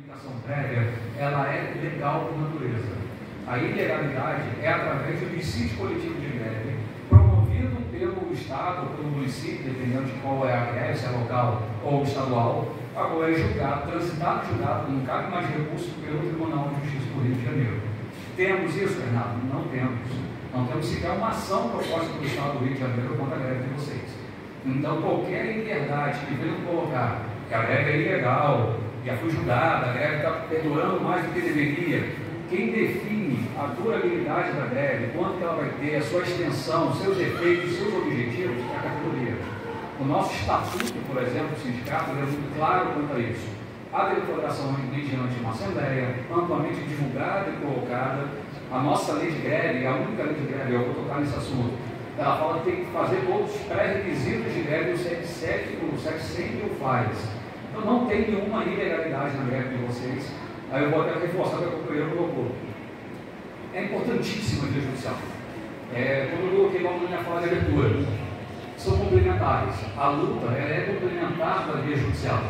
comunicação prévia, ela é legal por natureza. A ilegalidade é através do dissídio coletivo de greve, promovido pelo Estado ou pelo município, dependendo de qual é a greve, se é local ou estadual, agora é julgado, transitado julgado, não cabe mais recurso pelo Tribunal de Justiça do Rio de Janeiro. Temos isso, Renato? Não temos. Não temos sequer uma ação proposta pelo Estado do Rio de Janeiro contra a greve de vocês. Então, qualquer liberdade que venham colocar que a greve é ilegal, já foi julgada, a greve está perdurando mais do que deveria, quem define a durabilidade da greve, quanto que ela vai ter, a sua extensão, seus efeitos, seus objetivos, é a categoria. O nosso estatuto, por exemplo, do sindicato, é muito claro quanto a isso. A deliberação mediante uma assembleia, amplamente divulgada e colocada. A nossa lei de greve, a única lei de greve, eu vou tocar nesse assunto, ela fala que tem que fazer todos os pré-requisitos de greve, o 77, o 77 o faz. Então não tem nenhuma ilegalidade na greve de vocês. Aí eu vou até reforçar o que o companheiro colocou. É importantíssima a via judicial. Quando eu coloquei logo na minha fala de abertura, são complementares. A luta é complementar da via judicial.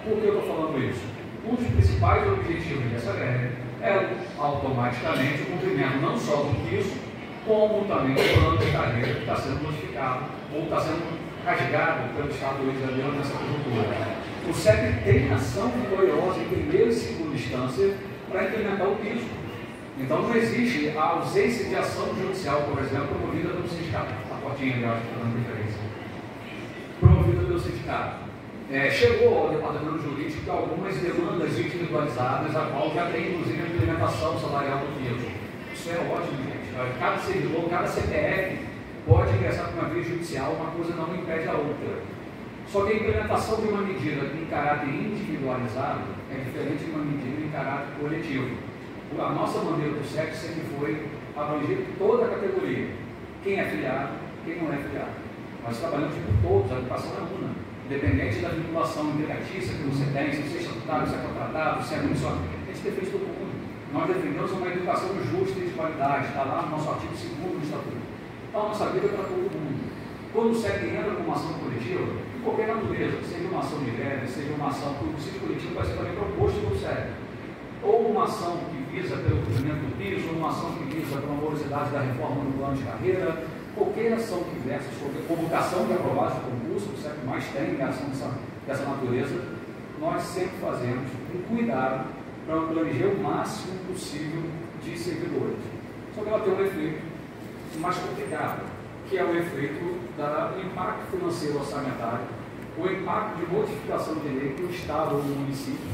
Por que eu estou falando isso? Um dos principais objetivos dessa greve é automaticamente o cumprimento não só do piso, como também do plano de carreira que está sendo modificado ou está sendo rasgado pelo Estado do Rio de Janeiro nessa conjuntura. O CEP tem ação vitoriosa em primeira e segunda instância para implementar o piso. Então não existe a ausência de ação judicial, por exemplo, promovida pelo sindicato. A portinha de acho que está dando diferença. Promovida pelo sindicato. Chegou ao departamento jurídico algumas demandas individualizadas, a qual já tem inclusive a implementação salarial do piso. Isso é ótimo, gente. Cada servidor, cada CPF pode ingressar com uma via judicial, uma coisa não impede a outra. Só que a implementação de uma medida em caráter individualizado é diferente de uma medida em caráter coletivo. A nossa maneira do CEP sempre foi abranger toda a categoria. Quem é filiado, quem não é filiado. Nós trabalhamos por todos, a educação é una. Independente da vinculação integratícia que você tem, se você é estatutário, se é contratado, se é municipal, a gente defende todo mundo. Nós defendemos uma educação justa e de qualidade, está lá no nosso artigo 2º do Estatuto. Então a nossa vida é para todo mundo. Quando o CEP entra com uma ação coletiva, de qualquer natureza, seja uma ação de greve, seja uma ação que o dissídio coletivo vai ser também proposto pelo CEP, ou uma ação que visa pelo cumprimento do piso, ou uma ação que visa pela morosidade da reforma no plano de carreira, qualquer ação que versa sobre convocação de aprovados de concurso, o CEP mais tem ação dessa natureza, nós sempre fazemos um cuidado para planejar o máximo possível de servidores. Só que ela tem um efeito mais complicado, que é o efeito do impacto financeiro orçamentário, o impacto de modificação de lei que o Estado ou o município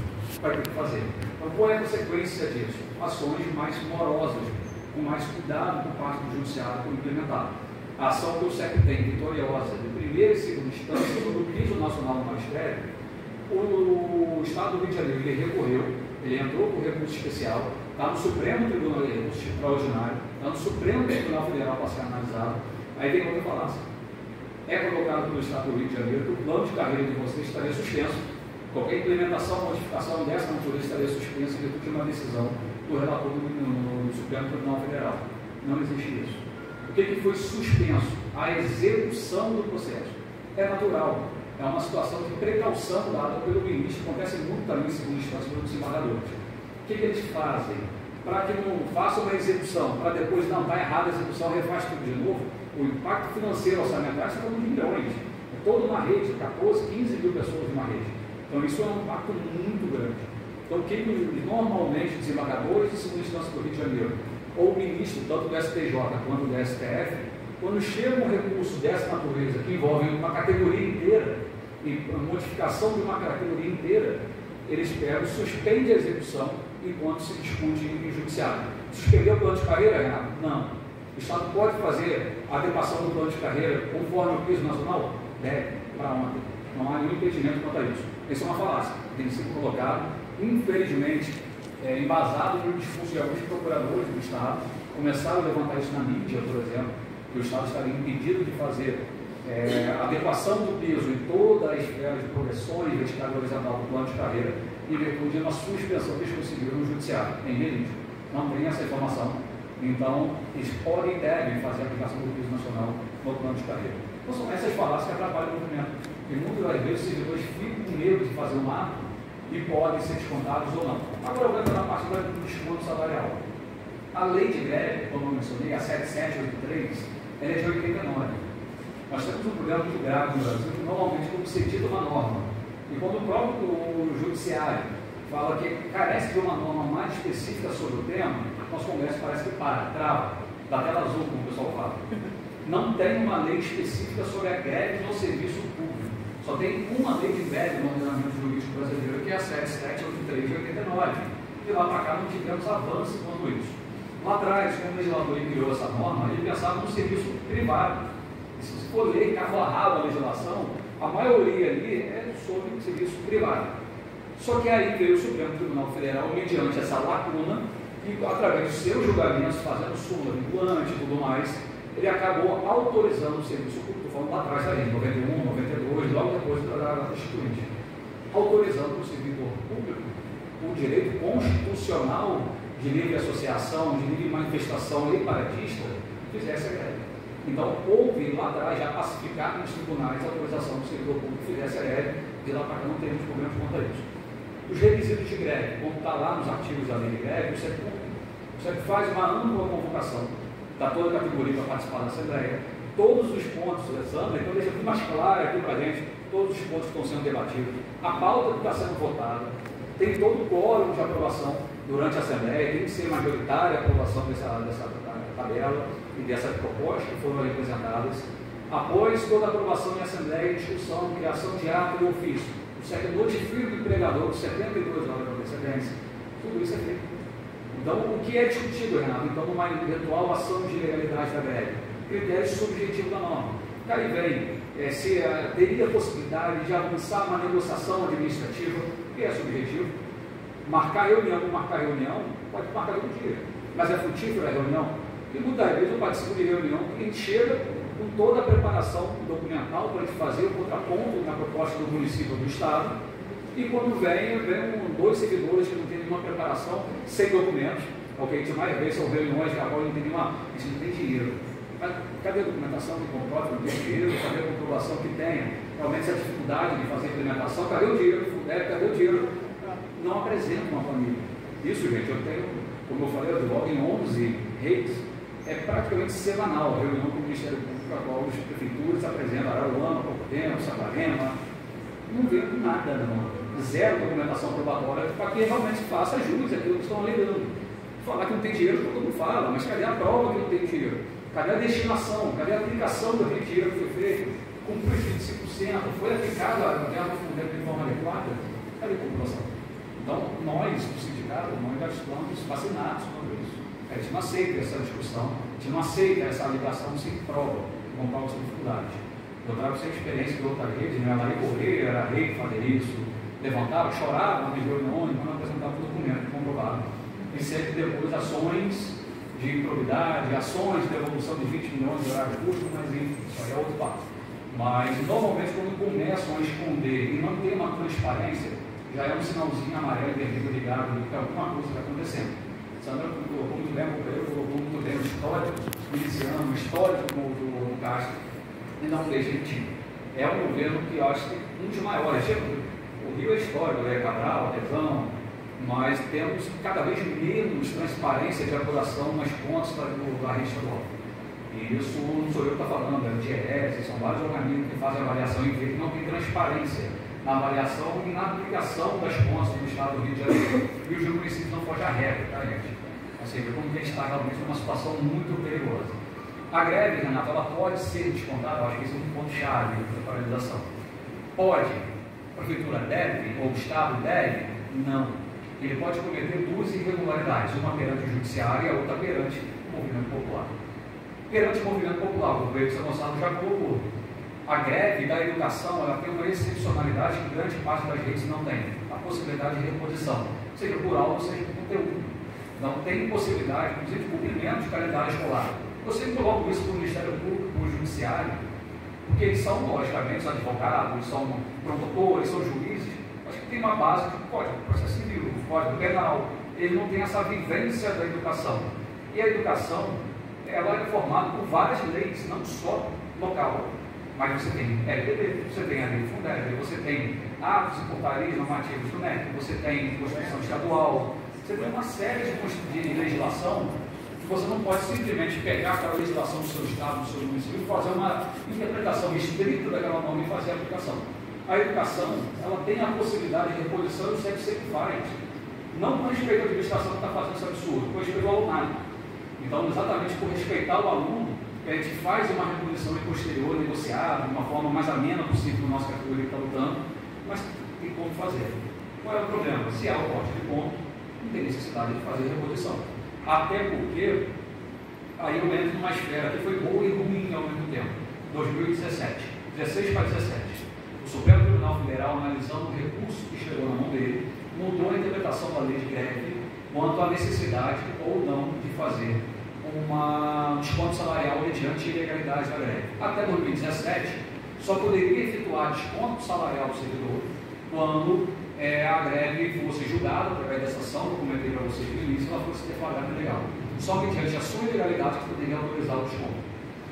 vai ter que fazer. Então, qual é a consequência disso? Ações mais morosas, com mais cuidado por parte do Judiciário para implementar. A ação que o CEP tem, vitoriosa, de primeira e segunda instância, sobre o piso nacional do magistério, o Estado do Rio de Janeiro ele recorreu, ele entrou com recurso especial, está no Supremo Tribunal de Recurso Extraordinário, está no Supremo Tribunal Federal para ser analisado. Aí tem outra falácia. É colocado pelo Estado do Rio de Janeiro que o plano de carreira de vocês estaria suspenso. Qualquer implementação, modificação dessa natureza estaria suspensa em virtude de uma decisão do relator no Supremo Tribunal Federal. Não existe isso. O que foi suspenso? A execução do processo. É natural. É uma situação de precaução dada pelo ministro, acontece muito também em segunda instância pelos desembargadores. O que eles fazem? Para que não façam uma execução, para depois não está errada a execução, refaz tudo de novo, o impacto financeiro orçamentário está falando de milhões. É toda uma rede, 14, 15 mil pessoas de uma rede. Então isso é um impacto muito grande. Então quem normalmente, desembargadores de segunda instância do Rio de Janeiro, ou o ministro, tanto do STJ quanto do STF, quando chega um recurso dessa natureza, que envolve uma categoria inteira, e a modificação de uma categoria inteira, eles pegam, suspendem a execução enquanto se discute em judiciário. Suspender o plano de carreira, Renato? Não. O Estado pode fazer a adequação do plano de carreira conforme o piso nacional? Deve, para ontem. Não há nenhum impedimento quanto a isso. Isso é uma falácia, tem sido colocado, infelizmente, embasado no discurso de alguns procuradores do Estado, começaram a levantar isso na mídia, por exemplo, que o Estado estaria impedido de fazer a adequação do piso em toda a esfera de progressões verticais e horizontal do plano de carreira, em virtude de uma suspensão que eles conseguiram no judiciário, em relíquio. Não tem essa informação. Então, eles podem e devem fazer a aplicação do piso nacional no plano de carreira. Então, são essas falácias que atrapalham o movimento. E muitas das vezes os servidores ficam com medo de fazer um ato e podem ser descontados ou não. Agora eu vou entrar na parte do desconto salarial. A lei de greve, como eu mencionei, a 7783, ela é de 89. Nós temos um problema muito grave no Brasil, que normalmente quando se edita uma norma, e quando o próprio judiciário fala que carece de uma norma mais específica sobre o tema, nosso Congresso parece que trava, da tela azul, como o pessoal fala. Não tem uma lei específica sobre a greve no serviço público. Só tem uma lei de greve no ordenamento jurídico brasileiro, que é a 7783 de 89. E lá para cá não tivemos avanço quanto isso. Lá atrás, quando o legislador criou essa norma, ele pensava no serviço privado. E se você for ler cabo a rabo a legislação, a maioria ali é sobre o serviço privado. Só que aí veio o Supremo Tribunal Federal, mediante essa lacuna, e através dos seus julgamentos, fazendo súmula vinculante e tudo mais, ele acabou autorizando o serviço público, estou falando lá atrás da lei, 91, 92, logo depois da Constituinte, autorizando o servidor público o direito constitucional de livre associação, de livre manifestação e paratista, fizesse a greve. Então, houve lá atrás, já pacificado nos tribunais, a autorização do servidor público que fizesse a greve, e lá para cá não temos problemas quanto a isso. Os requisitos de greve, como está lá nos artigos da lei de greve, você faz uma ampla convocação, dá toda a categoria para participar da Assembleia, todos os pontos, Alessandra, então deixa tudo mais claro aqui para a gente, todos os pontos que estão sendo debatidos, a pauta que está sendo votada, tem todo o quórum de aprovação durante a Assembleia, tem que ser majoritária a aprovação dessa tabela e dessas propostas que foram apresentadas. Após toda a aprovação em Assembleia, discussão, criação de ato e ofício, o SEC notifica o empregador de 72 horas de antecedência, tudo isso é feito. Então, o que é discutido, Renato? Então, numa eventual ação de legalidade da greve, critério subjetivo da norma. Daí vem se teria a possibilidade de avançar uma negociação administrativa, que é subjetivo. Marcar reunião, pode marcar todo dia, mas é frutífera a reunião. E muitas vezes eu participo de reunião que a gente chega com toda a preparação documental para a gente fazer o contraponto na proposta do município ou do Estado, e quando vem dois servidores que não têm nenhuma preparação, sem documentos. O que a gente mais vê são reuniões que agora não tem nenhuma, a gente não tem dinheiro. Mas cadê a documentação que comprova que não tem dinheiro? Cadê a comprovação que tenha? Realmente essa dificuldade de fazer a implementação, cadê o dinheiro? Cadê o dinheiro? Não apresenta uma família. Isso, gente, eu tenho, como eu falei, eu logo em 11 redes, é praticamente semanal, a reunião com o Ministério Público, a qual as prefeituras apresentam Araruama, Pouco Tempo, Sabarema, não veio nada, não. Zero documentação probatória para que realmente faça jus aquilo que estão alegando. Falar que não tem dinheiro, todo mundo fala, mas cadê a prova que não tem dinheiro? Cadê a destinação? Cadê a aplicação daquele dinheiro que foi feito? Cumpriu os 25%, foi aplicado a verba de forma adequada? Cadê a comprovação? Então, nós, do sindicato, nós já estamos vacinados sobre isso. A gente não aceita essa discussão, a gente não aceita essa alegação sem prova, com prova sem dificuldade. Eu trago essa experiência de outra rede, né? A Maria Correia era rei de fazer isso, levantava, chorava nas reuniões, quando apresentava o documento comprovado. E sempre depois ações de improbidade, ações de devolução de 20 milhões de horário público, mas enfim, isso aí é outro papo. Mas normalmente quando começam a esconder e não tem uma transparência, já é um sinalzinho amarelo e vermelho ligado de que alguma coisa está acontecendo. Sandra colocou muito bem, o colocou muito bem o histórico miliciano, o histórico do Castro, e não legítimo. É um governo que eu acho que um dos maiores. O Rio é histórico, é Cabral, Tesão, mas temos cada vez menos transparência de apuração nas contas da rede estadual. E isso não sou eu que estou falando, é o DIES, são vários organismos que fazem avaliação e veem que não tem transparência na avaliação e na aplicação das contas do Estado do Rio de Janeiro. E os municípios não fogem à regra, tá, gente? Ou seja, como que a gente está realmente numa situação muito perigosa. A greve, Renato, ela pode ser descontada, eu acho que esse é um ponto-chave da paralisação. Pode. A prefeitura deve, ou o Estado deve? Não. Ele pode cometer duas irregularidades, uma perante o judiciário e a outra perante o movimento popular. Perante o movimento popular, o governo de São Gonçalo já colocou. A greve da educação ela tem uma excepcionalidade que grande parte das redes não tem, a possibilidade de reposição, seja por aula, seja por conteúdo. Não tem possibilidade, inclusive, de cumprimento de calendário escolar. Eu sempre coloco isso para o Ministério Público, para o Judiciário, porque eles são, logicamente, advogados, são promotores, são juízes, mas que tem uma base de código de processo civil, código penal. Ele não tem essa vivência da educação. E a educação, ela é formada por várias leis, não só local. Mas você tem LDB, você tem a lei de Fundeb, você tem atos e portarias normativos do MEC, você tem Constituição Estadual, você tem uma série de legislação que você não pode simplesmente pegar aquela legislação do seu estado, do seu município e fazer uma interpretação restrita daquela norma e fazer a aplicação. A educação, ela tem a possibilidade de reposição e o SEC sempre faz. Não com respeito à administração que está fazendo esse absurdo, com respeito ao alunado. Então, exatamente por respeitar o aluno, a gente faz uma reposição posterior, negociada, de uma forma mais amena possível na nossa categoria que está lutando, mas tem como fazer. Qual é o problema? Se há o corte de ponto, não tem necessidade de fazer reposição. Até porque, aí eu entro numa esfera que foi boa e ruim ao mesmo tempo. 2017, 16 para 17. O Supremo Tribunal Federal, analisando o recurso que chegou na mão dele, mudou a interpretação da lei de greve quanto à necessidade ou não de fazer um desconto salarial mediante ilegalidade da greve. Até 2017, só poderia efetuar desconto salarial do servidor quando a greve fosse julgada através dessa ação que eu comentei para vocês no início, ela fosse deflagrada ilegal. Só mediante a sua ilegalidade que poderia autorizar o desconto.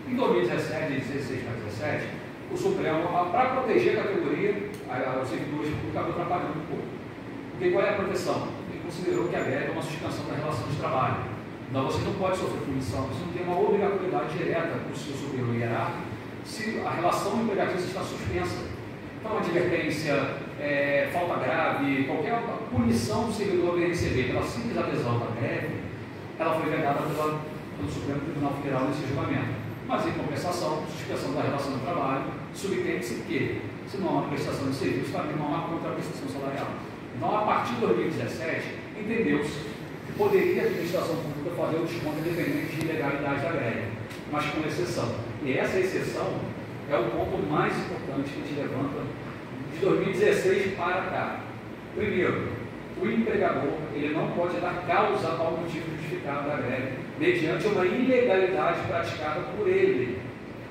Em 2017, 16 para 17, o Supremo, para proteger a categoria, os servidores públicos, acabou atrapalhando um pouco. Porque qual é a proteção? Ele considerou que a greve é uma suspensão da relação de trabalho. Então você não pode sofrer punição, você não tem uma obrigatoriedade direta com o seu superior hierárquico se a relação empregatícia está suspensa. Então, advertência, falta grave, qualquer punição do servidor vai receber pela simples adesão da greve, ela foi vedada pelo Supremo Tribunal Federal nesse julgamento. Mas, em compensação, suspensão da relação de trabalho, subtende-se que, se não há uma prestação de serviço, também não há contraprestação salarial. Então, a partir de 2017, entendeu-se que poderia a administração pública fazer o desconto independente de ilegalidade da greve, mas com exceção. E essa exceção é o ponto mais importante que a gente levanta de 2016 para cá. Primeiro, o empregador ele não pode dar causa ao motivo justificado da greve, mediante uma ilegalidade praticada por ele.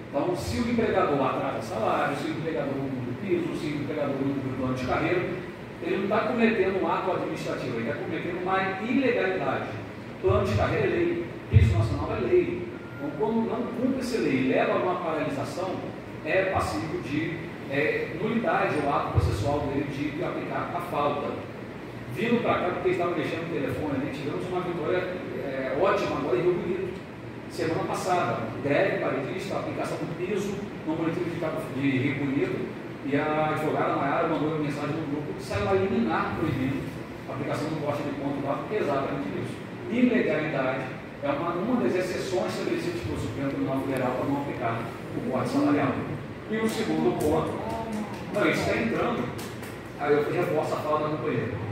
Então, se o empregador atrasa salário, se o empregador não cumpre o piso, se o empregador não cumpre o plano de carreira, ele não está cometendo um ato administrativo, ele está cometendo uma ilegalidade. Plano de carreira é lei, piso nacional é lei. Então, quando não cumpre essa lei e leva a uma paralisação, é passível de nulidade o ato processual dele de aplicar a falta. Vindo para cá, porque estava mexendo no telefone, a gente tivemos uma vitória ótima agora em Rio Bonito. Semana passada, greve paredista, aplicação do piso no município de Rio Bonito, e a advogada Maiara mandou uma mensagem no grupo que saiu a liminar proibindo a aplicação do corte de ponto lá, porque é exatamente isso. Ilegalidade é uma das exceções estabelecidas pelo Supremo Tribunal Federal para não aplicar o corte salarial. E o segundo ponto, isso está entrando, aí eu reforço a fala da companheira.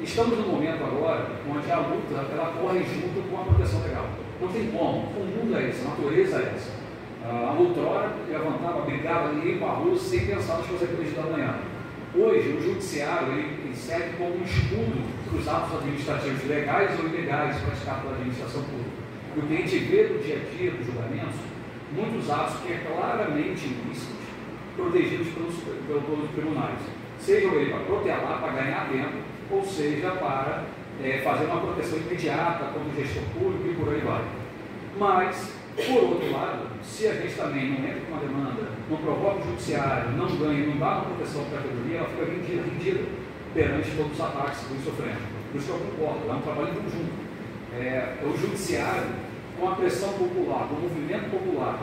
Estamos num momento agora onde a luta ela corre junto com a proteção legal. Não tem como, o mundo é esse, a natureza é essa. A outrora levantava, brigava, ia para a rua sem pensar nas consequências da manhã. Hoje, o judiciário ele serve como um escudo para os atos administrativos legais ou ilegais praticados pela administração pública. E o que a gente vê no dia a dia dos julgamentos, muitos atos que é claramente ilícitos, protegidos pelos tribunais. Seja ele para protelar, para ganhar tempo, ou seja para fazer uma proteção imediata contra o gestor público e por aí vai. Mas, por outro lado, se a gente também não entra com uma demanda, não provoca o judiciário, não ganha, não dá uma proteção para a categoria, ela fica rendida perante todos os ataques que vem sofrendo. Por isso que eu concordo, é um trabalho conjunto. O judiciário, com a pressão popular, com o movimento popular,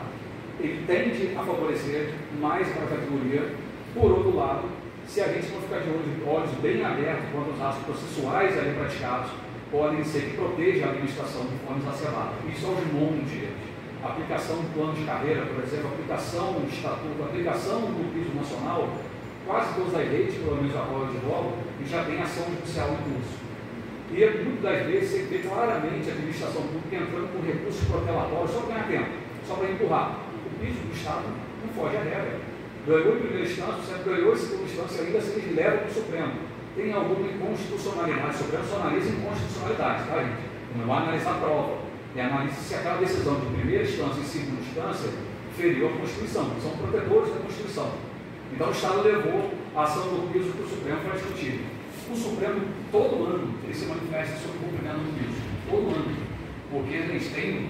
ele tende a favorecer mais para a categoria. Por outro lado, se a gente não ficar de olhos bem abertos quanto aos atos processuais ali praticados, podem ser que proteja a administração de forma exacerbada. Isso é um monte. A aplicação do plano de carreira, por exemplo, a aplicação do estatuto, a aplicação do piso nacional, quase todas as leis, pelo menos a roda de rolo, já tem ação judicial em curso. E muitas das vezes você vê claramente a administração pública entrando com recursos protelatórios só para ganhar tempo, só para empurrar. O piso do Estado não foge à regra. Ganhou em primeira instância, você ganhou em segunda instância, ainda se eles levam para o Supremo. Tem alguma inconstitucionalidade, o Supremo só analisa inconstitucionalidade, tá, gente? Não vai analisar a prova. E analisa se aquela decisão de primeira instância e segunda instância feriu a Constituição, que são protetores da Constituição. Então o Estado levou a ação do piso para o Supremo para discutir. O Supremo, todo ano, ele se manifesta sobre o cumprimento do piso. Todo ano. Porque eles têm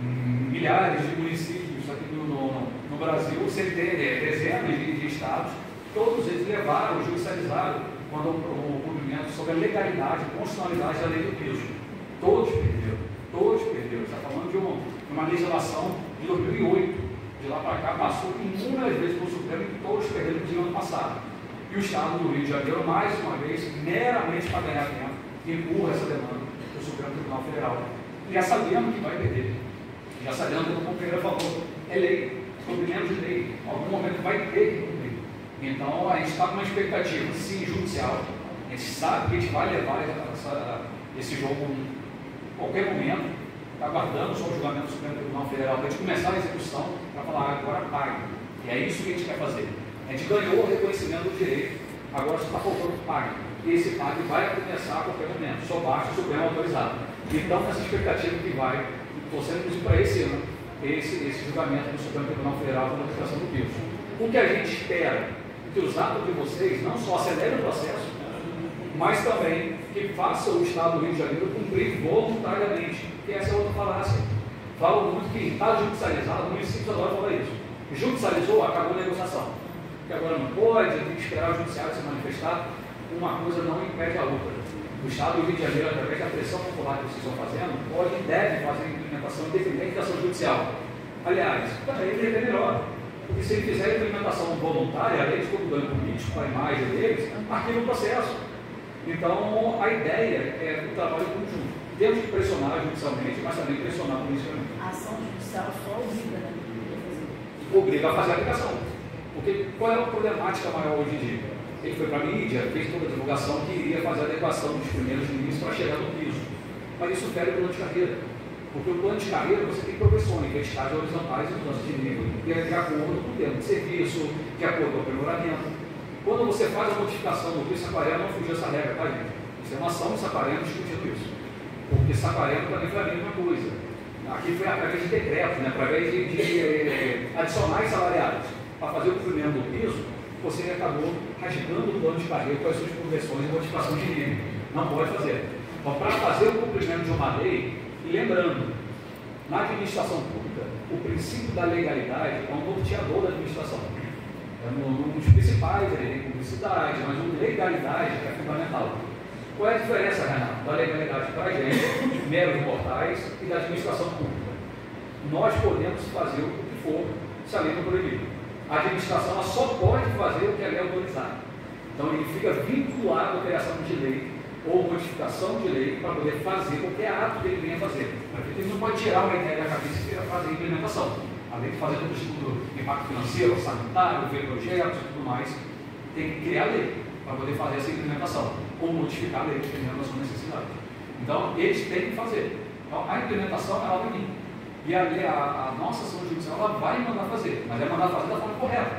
milhares de municípios aqui no Brasil, centenas, dezenas de estados, todos eles levaram, judicializaram quando o cumprimento sobre a legalidade, a constitucionalidade da lei do piso. Todos perderam, todos perderam. Está falando de uma legislação de 2008. De lá para cá passou inúmeras vezes pelo Supremo e todos perderam no ano passado. E o Estado do Rio de Janeiro, mais uma vez, meramente para ganhar tempo, empurra essa demanda do Supremo Tribunal Federal. Já sabemos que vai perder. Já sabemos, como o companheiro falou, é lei, cumprimento de lei. Em algum momento vai ter que cumprir. Então, a gente está com uma expectativa, sim, judicial. A gente sabe que a gente vai levar esse jogo em qualquer momento. Está aguardando só o julgamento do Supremo Tribunal Federal para a gente começar a execução, para falar, agora pague. E é isso que a gente quer fazer. A gente ganhou o reconhecimento do direito, agora só está faltando pague. E esse pague vai começar a qualquer momento, só basta o Supremo autorizado. Então, essa expectativa que vai, torcendo inclusive para esse ano, esse julgamento do Supremo Tribunal Federal pela aplicação do piso. O que a gente espera é que os atos de vocês não só acelerem o processo, mas também que faça o Estado do Rio de Janeiro cumprir voluntariamente, que essa é outra falácia. Falam muito que está judicializado, o município agora fala isso. Judicializou, acabou a negociação. Que agora não pode, tem que esperar o judiciário se manifestar. Uma coisa não impede a outra. O Estado do Rio de Janeiro, através da pressão popular que vocês estão fazendo, pode e deve fazer a implementação independente da ação judicial. Aliás, para ele é melhor. Porque se ele fizer a implementação voluntária, além de todo o dano político para a imagem deles, arquiva o processo. Então, a ideia é o trabalho conjunto. Temos que pressionar judicialmente, mas também pressionar politicamente. A ação judicial só obriga, né? Obriga a fazer a aplicação. Porque qual é a problemática maior hoje em dia? Ele foi para a mídia, fez toda a divulgação que iria fazer a adequação dos primeiros ministros para chegar no piso. Mas isso fere o plano de carreira. Porque o plano de carreira você tem progressões, que é estágios horizontais e mudanças de nível, de acordo com o tempo de serviço, de acordo com o aprimoramento. Quando você faz a modificação do piso, Saquarema não fugiu essa regra, tá, gente? Isso é uma ação de Saquarema discutindo isso. Porque Saquarema também foi a mesma coisa. Aqui foi através de decretos, né? Através de adicionais salariais. Para fazer o cumprimento do piso, você acabou rasgando o plano de carreira com as suas progressões e modificação de nível. Não pode fazer. Então, para fazer o cumprimento de uma lei, e lembrando, na administração pública, o princípio da legalidade é um norteador da administração. É um dos principais, ele tem publicidade, mas a legalidade é fundamental. Qual é a diferença, Renato, da legalidade para a gente, meros mortais, e da administração pública? Nós podemos fazer o que for se a lei não proibir. A administração ela só pode fazer o que a lei autorizar. Então ele fica vinculado à criação de lei ou modificação de lei para poder fazer qualquer ato que ele venha fazer. Ele não pode tirar uma ideia da cabeça e queira fazer a implementação. Além de fazer todo o estudo de impacto financeiro, sanitário, ver projetos e tudo mais, tem que criar lei para poder fazer essa implementação, ou modificar a lei, dependendo da sua necessidade. Então, eles têm que fazer. Então, a implementação ela vai vir. E a nossa ação judicial ela vai mandar fazer, mas é mandar fazer da forma correta.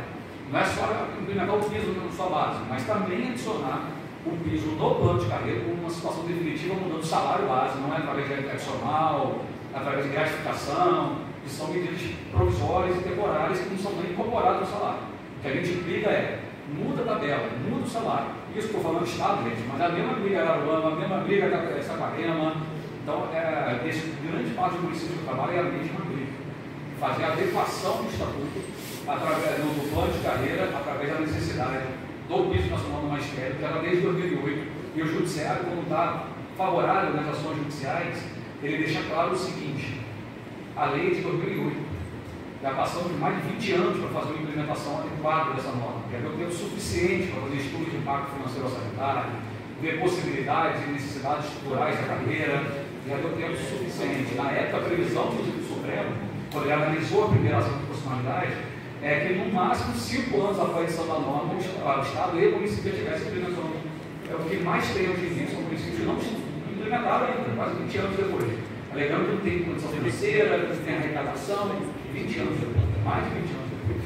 Não é só implementar o piso na sua base, mas também adicionar o piso no plano de carreira como uma situação definitiva, mudando o salário base, não é através de adicional, através de gratificação, que são medidas provisórias e temporárias que não são nem incorporadas no salário. O que a gente implica é, muda a tabela, muda o salário. Isso estou falando de Estado, gente, mas a mesma briga Araruama, a mesma briga da Saquarema. Então, esse grande parte do município do trabalho é a mesma briga. Fazer a adequação do estatuto através do plano de carreira, através da necessidade do piso nacional do magistério, que era desde 2008, e o judiciário, quando está favorável nas ações judiciais, ele deixa claro o seguinte: a lei é de 2008, já passamos de mais de 20 anos para fazer uma implementação adequada dessa norma, já deu tempo suficiente para fazer estudos de impacto financeiro sanitário, ver possibilidades e necessidades estruturais da carreira, já deu tempo suficiente. Na época, a previsão do Supremo, quando ele analisou a primeira ação de proporcionalidade, é que no máximo 5 anos após a edição da norma, o Estado e o município tivessem implementando. É o que mais tem hoje em dia, são municípios que não implementaram ainda, quase 20 anos depois. Alegando que não tem condição financeira, que não tem arrecadação, 20 anos depois, mais de 20 anos depois.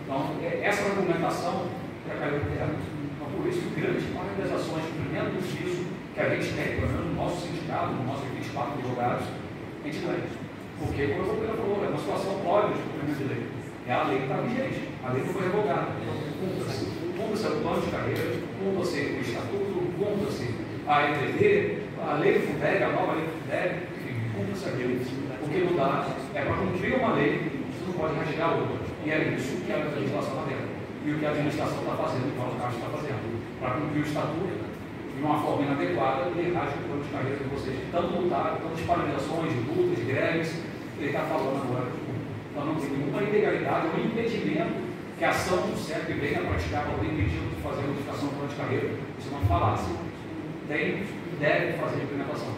Então, essa argumentação já caiu por terra. Então, por isso, grande parte das ações de cumprimento disso que a gente tem, pelo menos no nosso sindicato, no nosso 24 advogados, a gente ganha. Porque, como a doutora falou, é uma situação própria de cumprimento de lei. É a lei que está vigente, a lei não foi revogada. Cumpra-se o plano de carreira, cumpra-se o estatuto, cumpra-se a ETD, a lei do FUNDEB, a nova lei do FUNDEB, enfim, cumpra isso aqui. O que não dá é para cumprir uma lei, você não pode rasgar outra. E é isso que a legislação está dentro. E o que a administração está fazendo, o que o Castro está fazendo. Para cumprir o estatuto de uma forma inadequada, ele rasga o plano de carreira de vocês. Tanto lutar, tantas paralisações, lutas, greves, ele está falando agora. Então não tem nenhuma ilegalidade, um impedimento que a ação do CEP venha praticar para poder impedir de fazer a modificação do plano de carreira. Isso é uma falácia. Tem e deve fazer a implementação.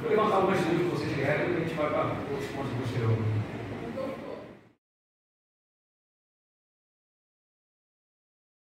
Vou levantar algumas dúvidas que vocês tiverem e a gente vai para outros pontos posteriores.